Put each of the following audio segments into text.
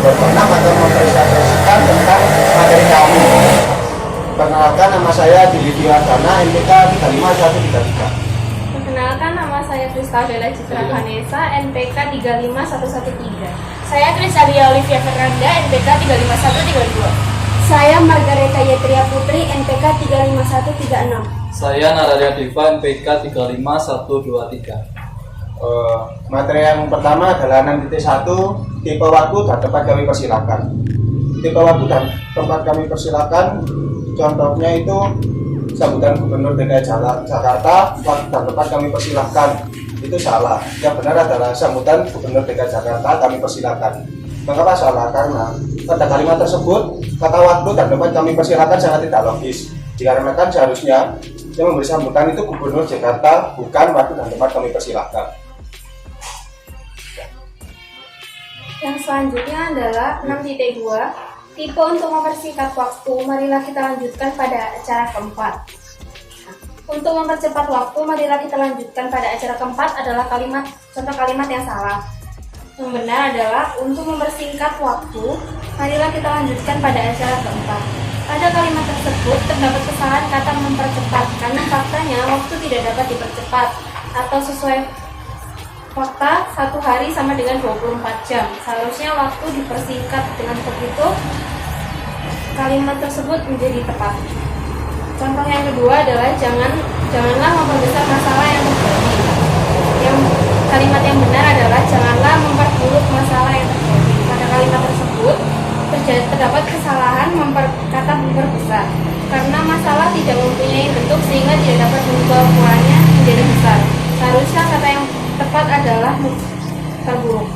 berkenan atau mempresentasikan tentang materi kami. Perkenalkan, nama saya Dilidi Ardana, NPK 35133. Perkenalkan, nama saya Krista Bella Citra Vanessa, NPK 35113. Saya Krisalia Olivia Fernanda, NPK 35132. Saya Margareta Yetria Putri, NPK 35136. Saya Naradia Diva, NPK 35123. Materi yang pertama adalah 6.1, tipe waktu dan tempat kami persilakan. Tipe waktu dan tempat kami persilakan, contohnya itu sambutan Gubernur DKI Jakarta, waktu dan tempat kami persilakan. Itu salah. Yang benar adalah sambutan Gubernur DKI Jakarta kami persilakan. Mengapa salah? Karena pada kalimat tersebut kata waktu dan tempat kami persilakan sangat tidak logis. Dikarenakan seharusnya yang memberi sambutan itu Gubernur Jakarta, bukan waktu dan tempat kami persilakan. Yang selanjutnya adalah 6.2, tipe untuk mempersingkat waktu. Marilah kita lanjutkan pada acara keempat. Untuk mempercepat waktu, marilah kita lanjutkan pada acara keempat adalah contoh kalimat yang salah. Yang benar adalah untuk mempersingkat waktu, marilah kita lanjutkan pada acara keempat. Pada kalimat tersebut terdapat kesalahan kata mempercepat, karena faktanya waktu tidak dapat dipercepat, atau sesuai fakta 1 hari sama dengan 24 jam. Seharusnya waktu dipersingkat, dengan begitu kalimat tersebut menjadi tepat. Contoh yang kedua adalah janganlah memperbesar masalah yang terjadi. Kalimat yang benar adalah janganlah memperburuk masalah yang terjadi. Pada kalimat tersebut terdapat kesalahan kata memperbesar, karena masalah tidak mempunyai bentuk sehingga tidak dapat mengubah ukurannya menjadi besar. Seharusnya kata yang tepat adalah terburuk.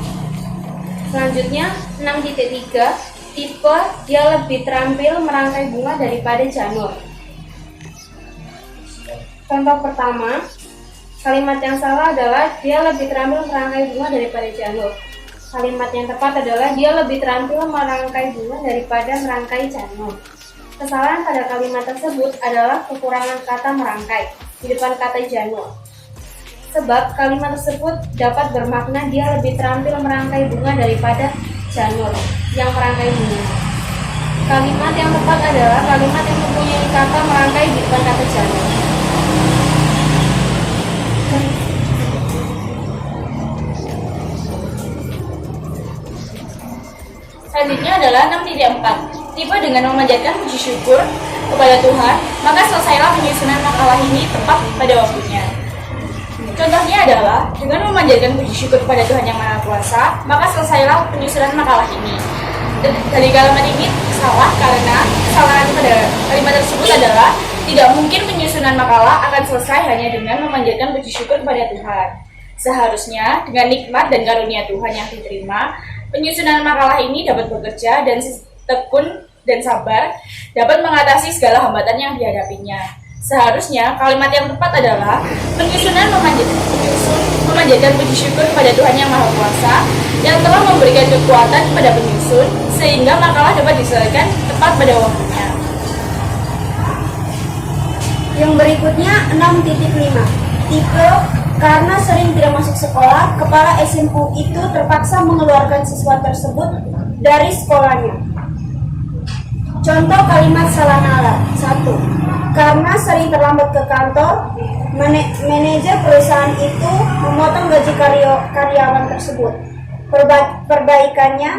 Selanjutnya 6.3, tipe dia lebih terampil merangkai bunga daripada janur. Contoh pertama, kalimat yang salah adalah dia lebih terampil merangkai bunga daripada janur. Kalimat yang tepat adalah dia lebih terampil merangkai bunga daripada merangkai janur. Kesalahan pada kalimat tersebut adalah kekurangan kata merangkai di depan kata janur. Sebab kalimat tersebut dapat bermakna dia lebih terampil merangkai bunga daripada janur yang merangkai bunga. Kalimat yang tepat adalah kalimat yang mempunyai kata merangkai di depan kata janur. Selanjutnya adalah 6.4, tipe dengan memanjatkan puji syukur kepada Tuhan, maka selesailah penyusunan makalah ini tepat pada waktunya. Contohnya adalah dengan memanjatkan puji syukur kepada Tuhan Yang Maha Kuasa, maka selesailah penyusunan makalah ini. Dari kalimat ini salah karena kesalahan pada kalimat tersebut adalah tidak mungkin penyusunan makalah akan selesai hanya dengan memanjatkan puji syukur kepada Tuhan. Seharusnya dengan nikmat dan karunia Tuhan yang diterima, penyusunan makalah ini dapat bekerja dan tekun dan sabar dapat mengatasi segala hambatan yang dihadapinya. Seharusnya kalimat yang tepat adalah memanjatkan puji syukur kepada Tuhan Yang Maha Kuasa yang telah memberikan kekuatan kepada penyusun sehingga makalah dapat diselesaikan tepat pada waktunya. Yang berikutnya 6.5, tipe karena sering tidak masuk sekolah, kepala SMU itu terpaksa mengeluarkan siswa tersebut dari sekolahnya. Contoh kalimat salah nalar. 1. Karena sering terlambat ke kantor, manajer perusahaan itu memotong gaji karyawan tersebut. Perbaikannya,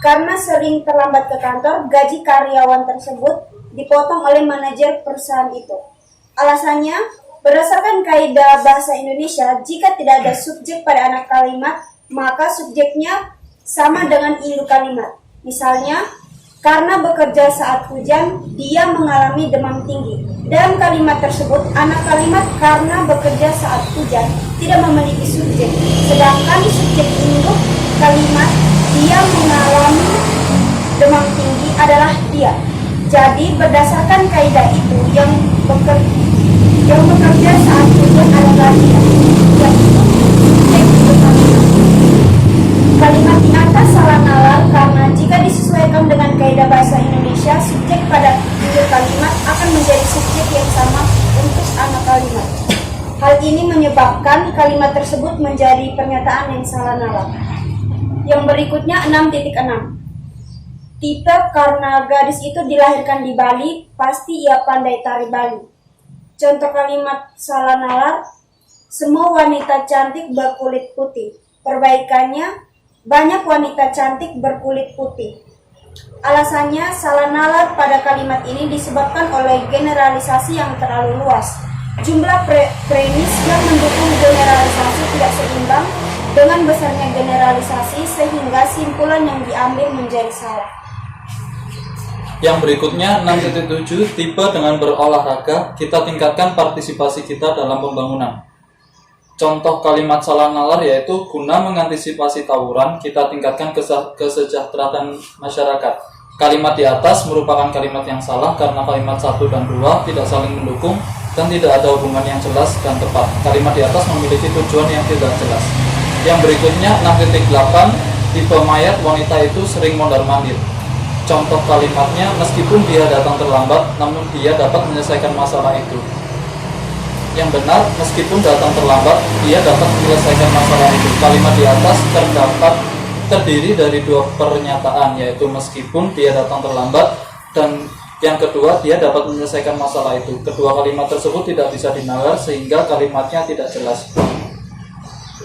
karena sering terlambat ke kantor, gaji karyawan tersebut dipotong oleh manajer perusahaan itu. Alasannya, berdasarkan kaidah bahasa Indonesia, jika tidak ada subjek pada anak kalimat, maka subjeknya sama dengan induk kalimat. Misalnya, karena bekerja saat hujan, dia mengalami demam tinggi. Dalam kalimat tersebut, anak kalimat karena bekerja saat hujan tidak memiliki subjek. Sedangkan subjek induk kalimat dia mengalami demam tinggi adalah dia. Jadi berdasarkan kaidah itu, yang bekerja saat hujan adalah dia. Yaitu subjek induk kalimat. Kalimat di atas salah nalar karena jika disesuaikan dengan kaidah bahasa Indonesia, subjek pada induk kalimat akan menjadi subjek yang sama untuk anak kalimat. Hal ini menyebabkan kalimat tersebut menjadi pernyataan yang salah nalar. Yang berikutnya 6.6, Tipe karena gadis itu dilahirkan di Bali, pasti ia pandai tari Bali. Contoh kalimat salah nalar, semua wanita cantik berkulit putih. Perbaikannya, banyak wanita cantik berkulit putih. Alasannya, salah nalar pada kalimat ini disebabkan oleh generalisasi yang terlalu luas. Jumlah premis yang mendukung generalisasi tidak seimbang dengan besarnya generalisasi sehingga simpulan yang diambil menjadi salah. Yang berikutnya 6.7 tipe dengan berolahraga, kita tingkatkan partisipasi kita dalam pembangunan. Contoh kalimat salah nalar yaitu guna mengantisipasi tawuran, kita tingkatkan kesejahteraan masyarakat. Kalimat di atas merupakan kalimat yang salah karena kalimat 1 dan 2 tidak saling mendukung dan tidak ada hubungan yang jelas dan tepat. Kalimat di atas memiliki tujuan yang tidak jelas. Yang berikutnya 6.8 tipe mayat wanita itu sering mondar-mandir. Contoh kalimatnya, meskipun dia datang terlambat, namun dia dapat menyelesaikan masalah itu. Yang benar, meskipun datang terlambat, dia dapat menyelesaikan masalah itu. Kalimat di atas terdiri dari dua pernyataan, yaitu meskipun dia datang terlambat, dan yang kedua, dia dapat menyelesaikan masalah itu. Kedua kalimat tersebut tidak bisa dinalar, sehingga kalimatnya tidak jelas.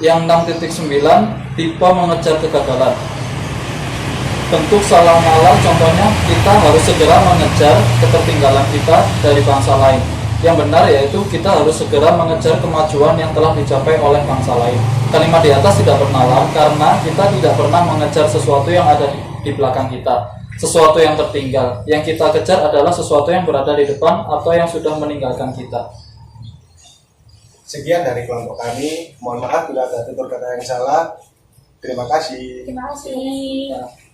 Yang 6.9, tipe mengejar kegagalan. Bentuk salah nalar contohnya, kita harus segera mengejar ketertinggalan kita dari bangsa lain. Yang benar yaitu kita harus segera mengejar kemajuan yang telah dicapai oleh bangsa lain. Kalimat di atas tidak bernalar karena kita tidak pernah mengejar sesuatu yang ada di belakang kita, sesuatu yang tertinggal. Yang kita kejar adalah sesuatu yang berada di depan atau yang sudah meninggalkan kita. Sekian dari kelompok kami. Mohon maaf bila ada tutur kata yang salah. Terima kasih. Terima kasih.